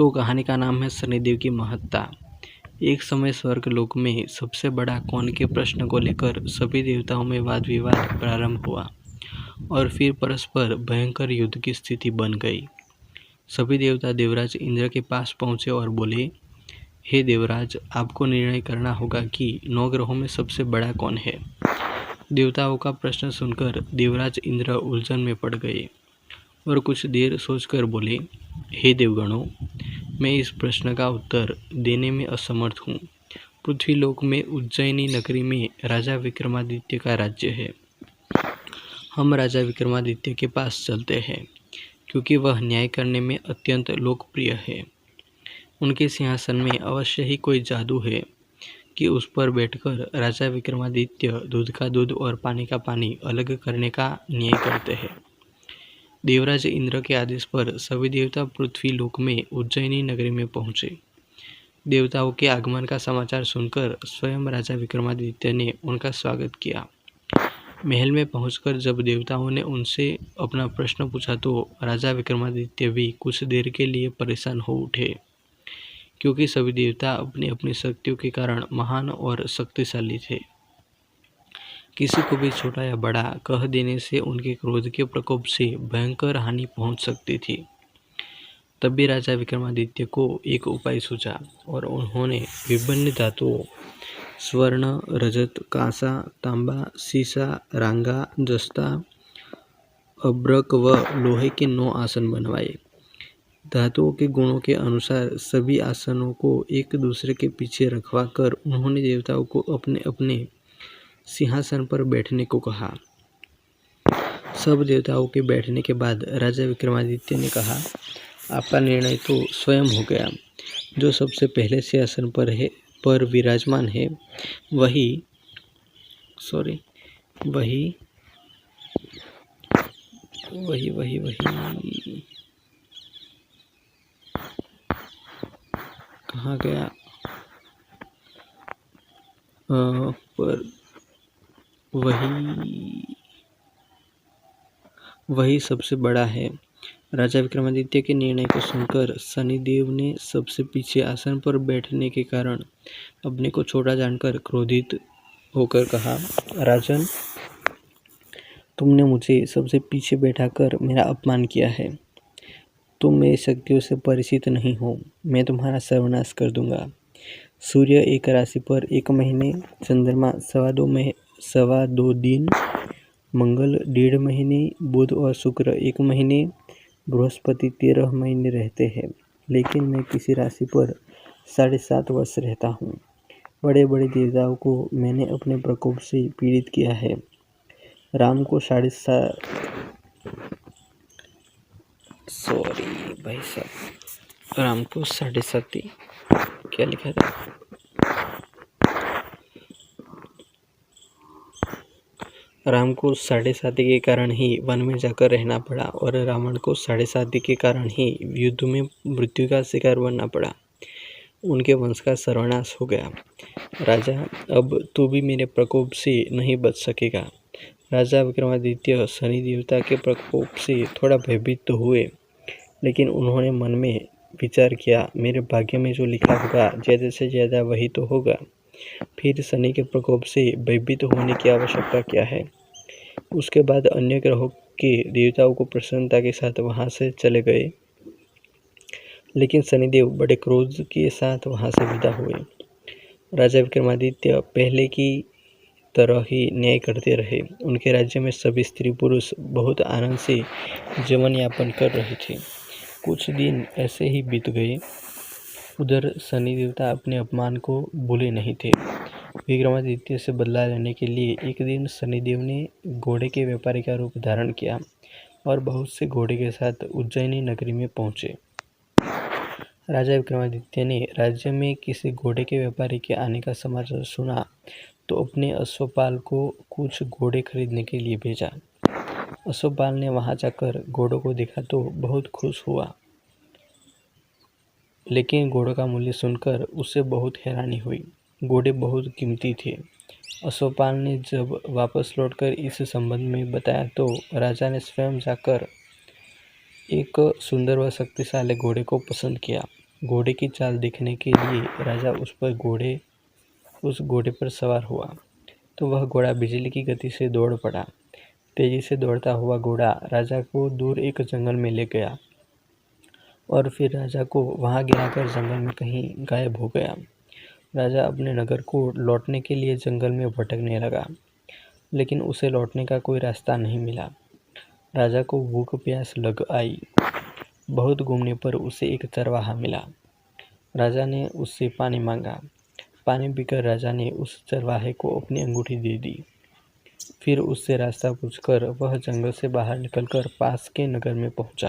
तो कहानी का नाम है शनिदेव की महत्ता। एक समय स्वर्गलोक में सबसे बड़ा कौन के प्रश्न को लेकर सभी देवताओं में वाद विवाद प्रारंभ हुआ और फिर परस्पर भयंकर युद्ध की स्थिति बन गई। सभी देवता देवराज इंद्र के पास पहुंचे और बोले, हे देवराज, आपको निर्णय करना होगा कि 9 ग्रहों में सबसे बड़ा कौन है। देवताओं का प्रश्न सुनकर देवराज इंद्र उलझन में पड़ गए और कुछ देर सोचकर बोले, हे देवगणों, मैं इस प्रश्न का उत्तर देने में असमर्थ हूँ। पृथ्वीलोक में उज्जैनी नगरी में राजा विक्रमादित्य का राज्य है। हम राजा विक्रमादित्य के पास चलते हैं क्योंकि वह न्याय करने में अत्यंत लोकप्रिय है। उनके सिंहासन में अवश्य ही कोई जादू है कि उस पर बैठकर राजा विक्रमादित्य दूध का दूध और पानी का पानी अलग करने का न्याय करते हैं। देवराज इंद्र के आदेश पर सभी देवता पृथ्वी लोक में उज्जैनी नगरी में पहुंचे। देवताओं के आगमन का समाचार सुनकर स्वयं राजा विक्रमादित्य ने उनका स्वागत किया। महल में पहुंचकर जब देवताओं ने उनसे अपना प्रश्न पूछा तो राजा विक्रमादित्य भी कुछ देर के लिए परेशान हो उठे, क्योंकि सभी देवता अपनी अपनी शक्तियों के कारण महान और शक्तिशाली थे। किसी को भी छोटा या बड़ा कह देने से उनके क्रोध के प्रकोप से भयंकर हानि पहुंच सकती थी। तब भी राजा विक्रमादित्य को एक उपाय सूझा और उन्होंने विभिन्न धातुओं स्वर्ण, रजत, कांसा, तांबा, सीसा, रांगा, जस्ता, अब्रक व लोहे के 9 आसन बनवाए। धातुओं के गुणों के अनुसार सभी आसनों को एक दूसरे के पीछे रखवा कर उन्होंने देवताओं को अपने अपने सिंहासन पर बैठने को कहा। सब देवताओं के बैठने के बाद राजा विक्रमादित्य ने कहा, आपका निर्णय तो स्वयं हो गया। जो सबसे पहले सिंहासन पर विराजमान है वही कहाँ गया पर वही सबसे बड़ा है। राजा विक्रमादित्य के निर्णय को सुनकर शनिदेव ने सबसे पीछे आसन पर बैठने के कारण अपने को छोटा जानकर क्रोधित होकर कहा, राजन, तुमने मुझे सबसे पीछे बैठाकर मेरा अपमान किया है। तुम मेरी शक्तियों से परिचित नहीं हो। मैं तुम्हारा सर्वनाश कर दूंगा। सूर्य एक राशि पर 1 महीने, चंद्रमा 2.25 दिन, मंगल 1.5 महीने, बुध और शुक्र 1 महीने, बृहस्पति 13 महीने रहते हैं, लेकिन मैं किसी राशि पर 7.5 वर्ष रहता हूँ। बड़े बड़े देवताओं को मैंने अपने प्रकोप से पीड़ित किया है। राम को 7.5 क्या लिखा था? राम को 7.5 के कारण ही वन में जाकर रहना पड़ा और रावण को 7.5 के कारण ही युद्ध में मृत्यु का शिकार बनना पड़ा। उनके वंश का सर्वनाश हो गया। राजा, अब तू भी मेरे प्रकोप से नहीं बच सकेगा। राजा विक्रमादित्य शनि देवता के प्रकोप से थोड़ा भयभीत तो हुए, लेकिन उन्होंने मन में विचार किया, मेरे भाग्य में जो लिखा होगा ज़्यादा से ज़्यादा वही तो होगा। फिर शनि के प्रकोप से भयभीत होने की आवश्यकता क्या है। उसके बाद अन्य ग्रहों के देवताओं को प्रसन्नता के साथ वहां से चले गए, लेकिन शनिदेव बड़े क्रोध के साथ वहां से विदा हुए। राजा विक्रमादित्य पहले की तरह ही न्याय करते रहे। उनके राज्य में सभी स्त्री पुरुष बहुत आनंद से जीवन यापन कर रहे थे। कुछ दिन ऐसे ही बीत गए। उधर शनि देवता अपने अपमान को भूले नहीं थे। विक्रमादित्य से बदला लेने के लिए एक दिन शनिदेव ने घोड़े के व्यापारी का रूप धारण किया और बहुत से घोड़े के साथ उज्जैनी नगरी में पहुंचे। राजा विक्रमादित्य ने राज्य में किसी घोड़े के व्यापारी के आने का समाचार सुना तो अपने अश्वपाल को कुछ घोड़े खरीदने के लिए भेजा। अश्वपाल ने वहां जाकर घोड़ों को देखा तो बहुत खुश हुआ, लेकिन घोड़ों का मूल्य सुनकर उसे बहुत हैरानी हुई। घोड़े बहुत कीमती थे। अश्वपाल ने जब वापस लौटकर इस संबंध में बताया तो राजा ने स्वयं जाकर एक सुंदर व शक्तिशाली घोड़े को पसंद किया घोड़े की चाल देखने के लिए राजा उस घोड़े पर सवार हुआ तो वह घोड़ा बिजली की गति से दौड़ पड़ा। तेजी से दौड़ता हुआ घोड़ा राजा को दूर एक जंगल में ले गया और फिर राजा को वहां गिराकर जंगल में कहीं गायब हो गया। राजा अपने नगर को लौटने के लिए जंगल में भटकने लगा, लेकिन उसे लौटने का कोई रास्ता नहीं मिला। राजा को भूख प्यास लग आई। बहुत घूमने पर उसे एक चरवाहा मिला। राजा ने उससे पानी मांगा। पानी पीकर राजा ने उस चरवाहे को अपनी अंगूठी दे दी। फिर उससे रास्ता पूछकर वह जंगल से बाहर निकलकर पास के नगर में पहुंचा।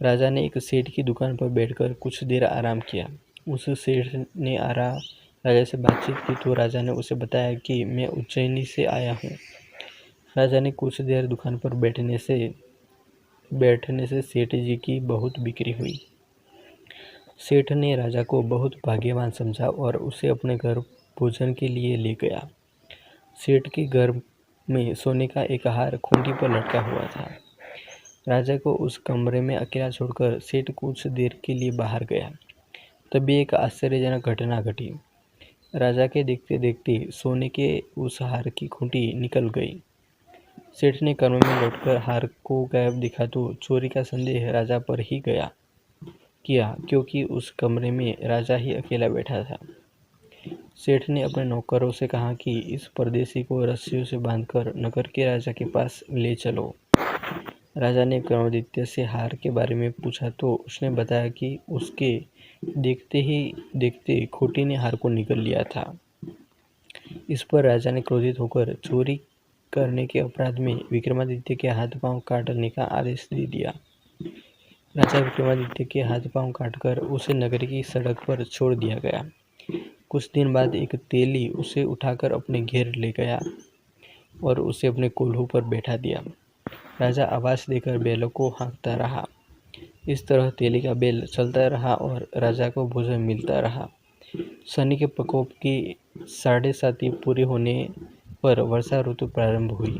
राजा ने एक सेठ की दुकान पर बैठकर कुछ देर आराम किया। उस सेठ ने राजा से बातचीत की तो राजा ने उसे बताया कि मैं उज्जैनी से आया हूँ। राजा ने कुछ देर दुकान पर बैठने से सेठ जी की बहुत बिक्री हुई। सेठ ने राजा को बहुत भाग्यवान समझा और उसे अपने घर भोजन के लिए ले गया। सेठ के घर में सोने का एक हार खूंटी पर लटका हुआ था। राजा को उस कमरे में अकेला छोड़कर सेठ कुछ देर के लिए बाहर गया। तभी एक आश्चर्यजनक घटना घटी। राजा के देखते देखते सोने के उस हार की खूंटी निकल गई। सेठ ने कमरे में लौटकर हार को गायब दिखा तो चोरी का संदेह राजा पर ही किया, क्योंकि उस कमरे में राजा ही अकेला बैठा था। सेठ ने अपने नौकरों से कहा कि इस परदेशी को रस्सियों से बांधकर नगर के राजा के पास ले चलो। राजा ने विक्रमादित्य से हार के बारे में पूछा तो उसने बताया कि उसके देखते ही देखते खूंटी ने हार को निगल लिया था। इस पर राजा ने क्रोधित होकर चोरी करने के अपराध में विक्रमादित्य के हाथ पांव काटने का आदेश दे दिया। राजा विक्रमादित्य के हाथ पांव काटकर उसे नगर की सड़क पर छोड़ दिया गया। कुछ दिन बाद एक तेली उसे उठाकर अपने घेर ले गया और उसे अपने कोल्हू पर बैठा दिया। राजा आवाज देकर बैलों को हाँकता रहा। इस तरह तेली का बैल चलता रहा और राजा को भोजन मिलता रहा। शनि के प्रकोप की 7.5 पूरी होने पर वर्षा ऋतु प्रारंभ हुई।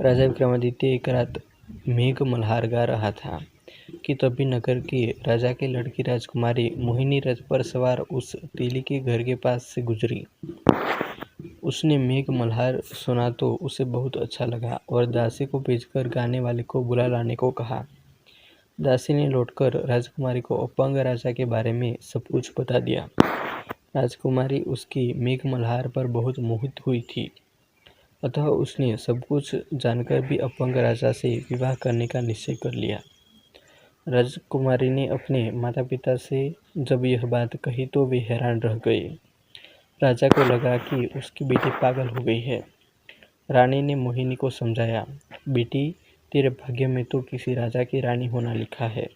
राजा विक्रमादित्य एक रात मेघ मल्हार गा रहा था कि तभी नगर के राजा की लड़की राजकुमारी मोहिनी रथ पर सवार उस तेली के घर के पास से गुजरी। उसने मेघ मल्हार सुना तो उसे बहुत अच्छा लगा और दासी को भेजकर गाने वाले को बुला लाने को कहा। दासी ने लौटकर राजकुमारी को अपंग राजा के बारे में सब कुछ बता दिया। राजकुमारी उसकी मेघ मल्हार पर बहुत मोहित हुई थी, अतः उसने सब कुछ जानकर भी अपंग राजा से विवाह करने का निश्चय कर लिया। राजकुमारी ने अपने माता पिता से जब यह बात कही तो वे हैरान रह गए। राजा को लगा कि उसकी बेटी पागल हो गई है। रानी ने मोहिनी को समझाया, बेटी तेरे भाग्य में तो किसी राजा की रानी होना लिखा है,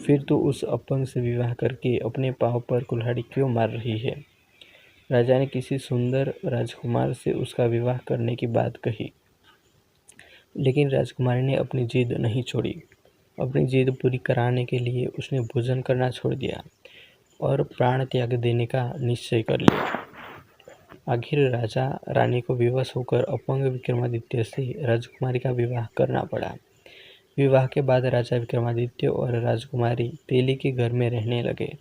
फिर तो उस अपंग से विवाह करके अपने पाँव पर कुल्हाड़ी क्यों मार रही है। राजा ने किसी सुंदर राजकुमार से उसका विवाह करने की बात कही, लेकिन राजकुमारी ने अपनी जिद नहीं छोड़ी। अपनी जिद पूरी कराने के लिए उसने भोजन करना छोड़ दिया और प्राण त्याग देने का निश्चय कर लिया। आखिर राजा रानी को विवश होकर अपंग विक्रमादित्य से राजकुमारी का विवाह करना पड़ा। विवाह के बाद राजा विक्रमादित्य और राजकुमारी तेली के घर में रहने लगे।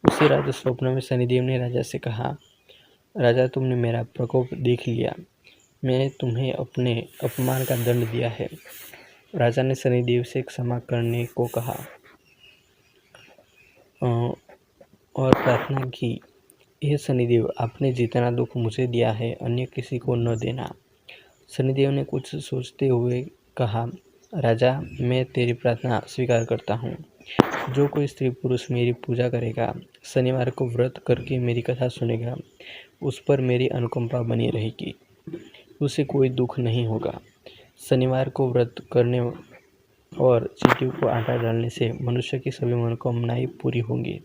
उसी रात स्वप्न में शनिदेव ने राजा से कहा, राजा तुमने मेरा प्रकोप देख लिया, मैंने तुम्हें अपने अपमान का दंड दिया है। राजा ने शनिदेव से क्षमा करने को कहा और प्रार्थना की, हे शनिदेव, आपने जितना दुख मुझे दिया है अन्य किसी को न देना। शनिदेव ने कुछ सोचते हुए कहा, राजा मैं तेरी प्रार्थना स्वीकार करता हूँ। जो कोई स्त्री पुरुष मेरी पूजा करेगा, शनिवार को व्रत करके मेरी कथा सुनेगा, उस पर मेरी अनुकंपा बनी रहेगी, उसे कोई दुख नहीं होगा। शनिवार को व्रत करने और चींटियों को आटा डालने से मनुष्य की सभी मनोकामनाएं पूरी होंगी।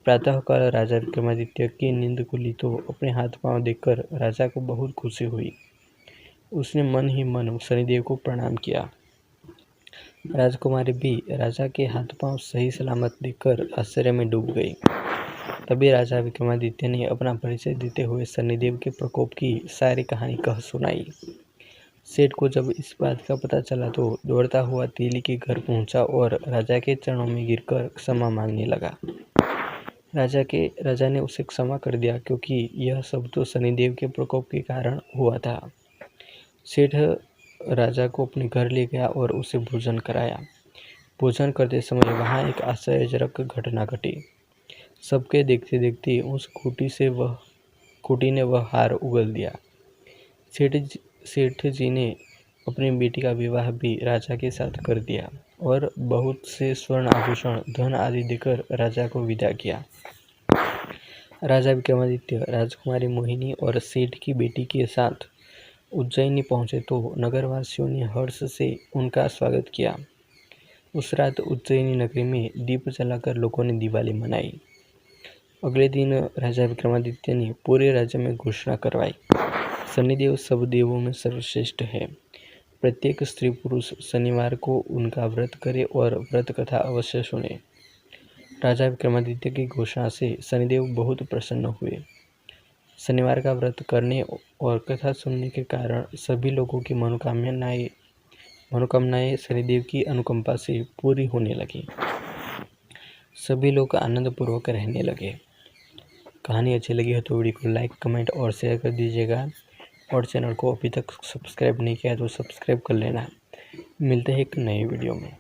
प्रातःकाल राजा विक्रमादित्य की नींद खुली तो अपने हाथ पांव देखकर राजा को बहुत खुशी हुई। उसने मन ही मन शनिदेव को प्रणाम किया। राजकुमारी भी राजा के हाथ पांव सही सलामत देखकर आश्चर्य में डूब गई। तभी राजा विक्रमादित्य ने अपना परिचय देते हुए शनिदेव के प्रकोप की सारी कहानी कह सुनाई। सेठ को जब इस बात का पता चला तो दौड़ता हुआ तेली के घर पहुंचा और राजा के चरणों में गिरकर क्षमा मांगने लगा। राजा ने उसे क्षमा कर दिया, क्योंकि यह सब तो शनिदेव के प्रकोप के कारण हुआ था। सेठ राजा को अपने घर ले गया और उसे भोजन कराया। भोजन करते समय वहां एक आश्चर्यजनक घटना घटी। सबके देखते देखते उस खूंटी ने वह हार उगल दिया। सेठ जी ने अपनी बेटी का विवाह भी राजा के साथ कर दिया और बहुत से स्वर्ण आभूषण, धन आदि देकर राजा को विदा किया। राजा विक्रमादित्य राजकुमारी मोहिनी और सेठ की बेटी के साथ उज्जैनी पहुंचे तो नगरवासियों ने हर्ष से उनका स्वागत किया। उस रात उज्जैनी नगरी में दीप जलाकर लोगों ने दिवाली मनाई। अगले दिन राजा विक्रमादित्य ने पूरे राज्य में घोषणा करवाई, शनिदेव सब देवों में सर्वश्रेष्ठ है। प्रत्येक स्त्री पुरुष शनिवार को उनका व्रत करे और व्रत कथा अवश्य सुने। राजा विक्रमादित्य की घोषणा से शनिदेव बहुत प्रसन्न हुए। शनिवार का व्रत करने और कथा सुनने के कारण सभी लोगों की मनोकामनाएं शनिदेव की अनुकंपा से पूरी होने लगी। सभी लोग आनंदपूर्वक रहने लगे। कहानी अच्छी लगी हो तो वीडियो को लाइक, कमेंट और शेयर कर दीजिएगा और चैनल को अभी तक सब्सक्राइब नहीं किया तो सब्सक्राइब कर लेना। मिलते हैं एक नए वीडियो में।